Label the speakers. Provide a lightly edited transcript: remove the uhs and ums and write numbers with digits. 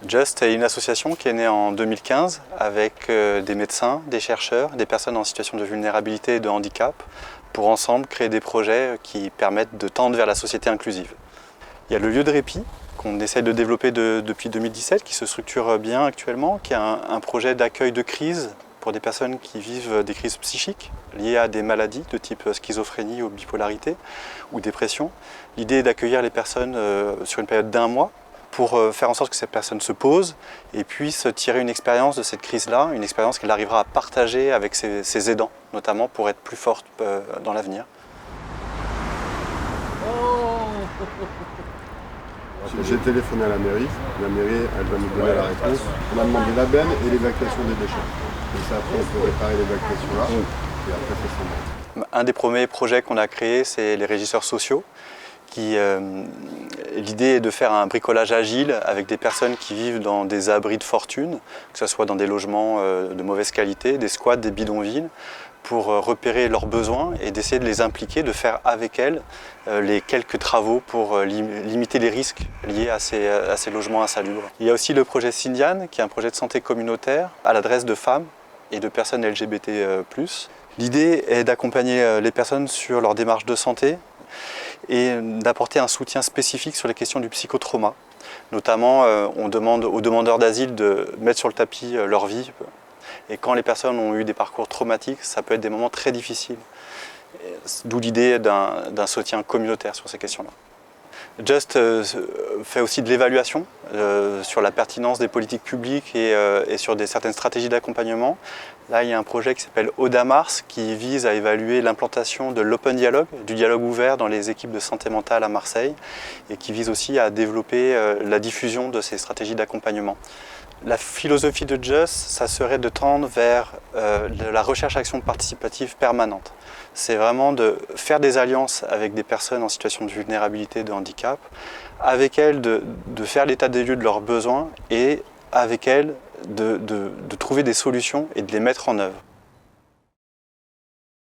Speaker 1: Just est une association qui est née en 2015 avec des médecins, des chercheurs, des personnes en situation de vulnérabilité et de handicap pour ensemble créer des projets qui permettent de tendre vers la société inclusive. Il y a le lieu de répit qu'on essaie de développer depuis 2017, qui se structure bien actuellement, qui est un projet d'accueil de crise pour des personnes qui vivent des crises psychiques liées à des maladies de type schizophrénie ou bipolarité ou dépression. L'idée est d'accueillir les personnes sur une période d'1 mois pour faire en sorte que cette personne se pose et puisse tirer une expérience de cette crise-là, une expérience qu'elle arrivera à partager avec ses aidants, notamment pour être plus forte dans l'avenir.
Speaker 2: J'ai téléphoné à la mairie elle va nous donner la réponse. On a demandé la benne et l'évacuation des déchets. Comme ça après on peut réparer l'évacuation là et après ça s'en va.
Speaker 1: Un des premiers projets qu'on a créé, c'est les régisseurs sociaux. L'idée est de faire un bricolage agile avec des personnes qui vivent dans des abris de fortune, que ce soit dans des logements de mauvaise qualité, des squats, des bidonvilles, pour repérer leurs besoins et d'essayer de les impliquer, de faire avec elles les quelques travaux pour limiter les risques liés à ces logements insalubres. Il y a aussi le projet Sindiane, qui est un projet de santé communautaire à l'adresse de femmes et de personnes LGBT+. L'idée est d'accompagner les personnes sur leur démarche de santé et d'apporter un soutien spécifique sur les questions du psychotrauma. Notamment, on demande aux demandeurs d'asile de mettre sur le tapis leur vie. Et quand les personnes ont eu des parcours traumatiques, ça peut être des moments très difficiles. D'où l'idée d'un soutien communautaire sur ces questions-là. Just fait aussi de l'évaluation sur la pertinence des politiques publiques et sur certaines stratégies d'accompagnement. Là, il y a un projet qui s'appelle Ode à Mars qui vise à évaluer l'implantation de l'open dialogue, du dialogue ouvert dans les équipes de santé mentale à Marseille et qui vise aussi à développer la diffusion de ces stratégies d'accompagnement. La philosophie de Just, ça serait de tendre vers la recherche-action participative permanente. C'est vraiment de faire des alliances avec des personnes en situation de vulnérabilité et de handicap, avec elles de faire l'état des lieux de leurs besoins et avec elles de trouver des solutions et de les mettre en œuvre.